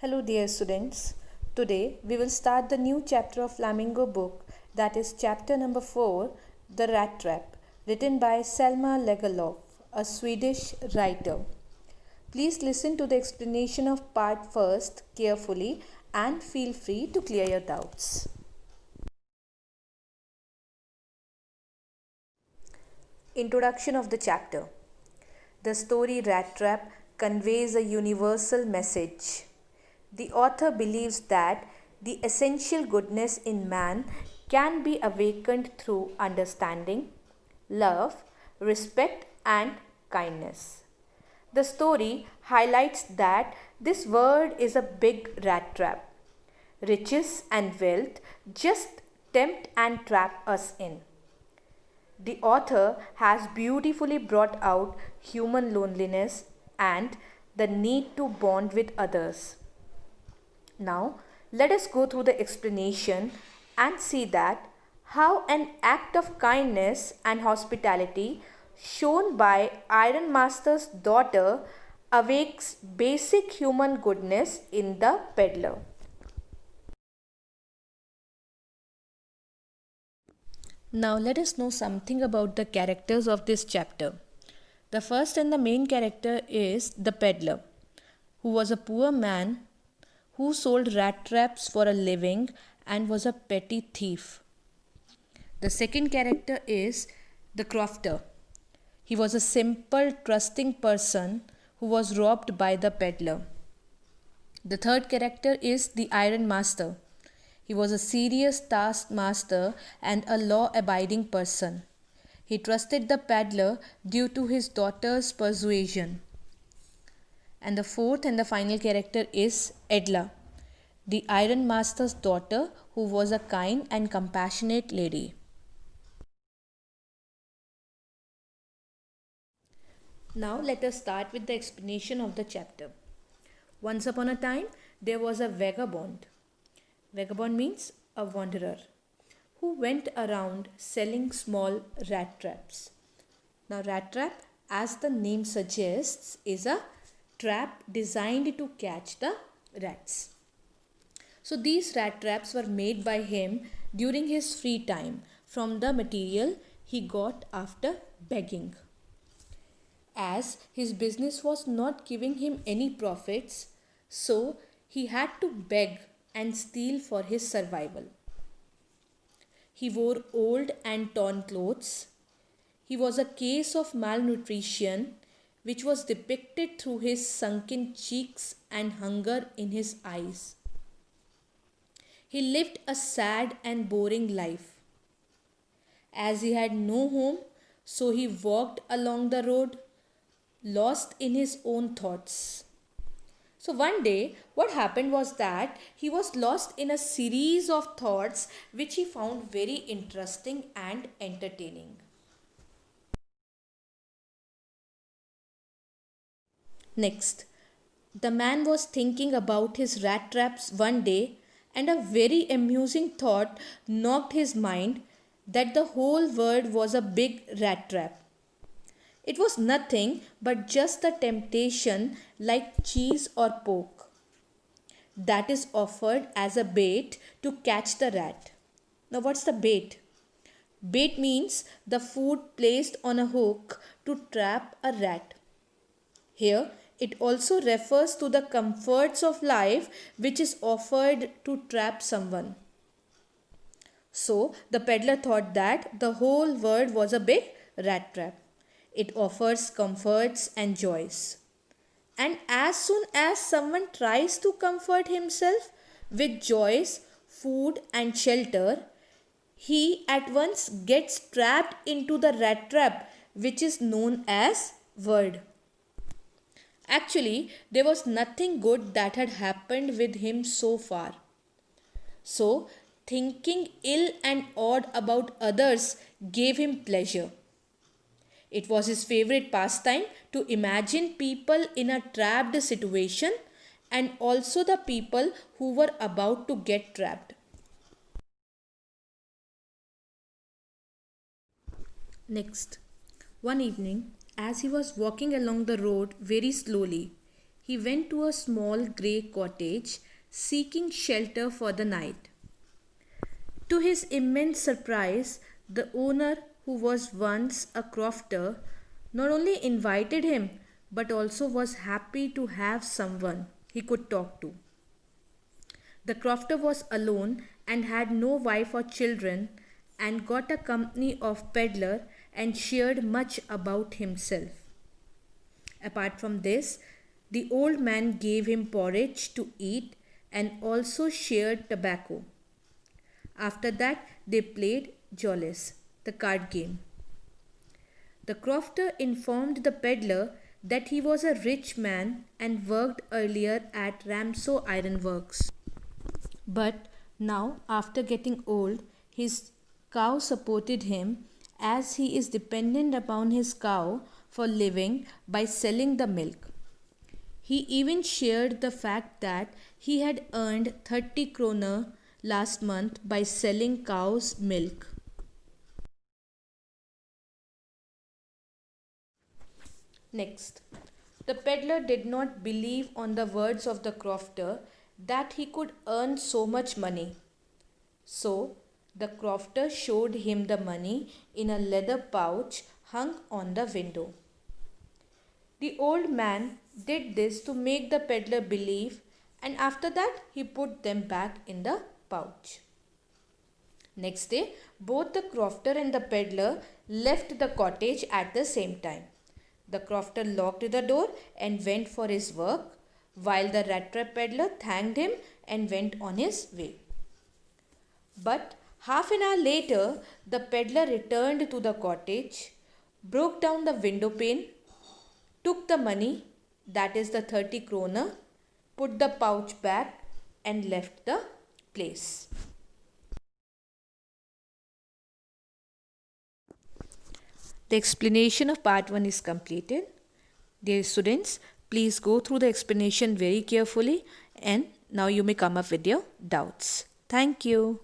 Hello, dear students. Today we will start the new chapter of Flamingo book, that is chapter number 4, The Rat Trap, written by Selma Lagerlöf, a Swedish writer. Please listen to the explanation of part first carefully and feel free to clear your doubts. Introduction of the chapter. The story Rat Trap conveys a universal message. The author believes that the essential goodness in man can be awakened through understanding, love, respect, and kindness. The story highlights that this world is a big rat trap. Riches and wealth just tempt and trap us in. The author has beautifully brought out human loneliness and the need to bond with others. Now, let us go through the explanation and see that how an act of kindness and hospitality shown by Iron Master's daughter awakes basic human goodness in the peddler. Now let us know something about the characters of this chapter. The first and the main character is the peddler, who was a poor man who sold rat traps for a living and was a petty thief. The second character is the crofter. He was a simple, trusting person who was robbed by the peddler. The third character is the Iron Master. He was a serious taskmaster and a law-abiding person. He trusted the peddler due to his daughter's persuasion. And the fourth and the final character is Edla, the Iron Master's daughter, who was a kind and compassionate lady. Now let us start with the explanation of the chapter. Once upon a time, there was a vagabond. Vagabond means a wanderer who went around selling small rat traps. Now, rat trap, as the name suggests, is a trap designed to catch the rats. So, these rat traps were made by him during his free time from the material he got after begging. As his business was not giving him any profits, so he had to beg and steal for his survival. He wore old and torn clothes. He was a case of malnutrition, which was depicted through his sunken cheeks and hunger in his eyes. He lived a sad and boring life. As he had no home, so he walked along the road, lost in his own thoughts. So one day, what happened was that he was lost in a series of thoughts which he found very interesting and entertaining. Next, the man was thinking about his rat traps one day, and a very amusing thought knocked his mind that the whole world was a big rat trap. It was nothing but just a temptation like cheese or pork that is offered as a bait to catch the rat. Now, what's the bait? Bait means the food placed on a hook to trap a rat. Here, it also refers to the comforts of life which is offered to trap someone. So, the peddler thought that the whole world was a big rat trap. It offers comforts and joys. And as soon as someone tries to comfort himself with joys, food, and shelter, he at once gets trapped into the rat trap, which is known as world. Actually, there was nothing good that had happened with him so far. So, thinking ill and odd about others gave him pleasure. It was his favorite pastime to imagine people in a trapped situation and also the people who were about to get trapped. Next, one evening, as he was walking along the road very slowly, he went to a small grey cottage seeking shelter for the night. To his immense surprise, the owner, who was once a crofter, not only invited him but also was happy to have someone he could talk to. The crofter was alone and had no wife or children, and got a company of peddler and shared much about himself. Apart from this, the old man gave him porridge to eat and also shared tobacco. After that, they played Jollis, the card game. The crofter informed the peddler that he was a rich man and worked earlier at Ramso Iron Works. But now, after getting old, his cow supported him, as he is dependent upon his cow for living by selling the milk. He even shared the fact that he had earned 30 kroner last month by selling cow's milk. Next, the peddler did not believe on the words of the crofter that he could earn so much money. So, the crofter showed him the money in a leather pouch hung on the window. The old man did this to make the peddler believe, and after that he put them back in the pouch. Next day, both the crofter and the peddler left the cottage at the same time. The crofter locked the door and went for his work, while the rat trap peddler thanked him and went on his way. But half an hour later, the peddler returned to the cottage, broke down the window pane, took the money, that is the 30 kroner, put the pouch back and left the place. The explanation of part 1 is completed. Dear students, please go through the explanation very carefully, and now you may come up with your doubts. Thank you.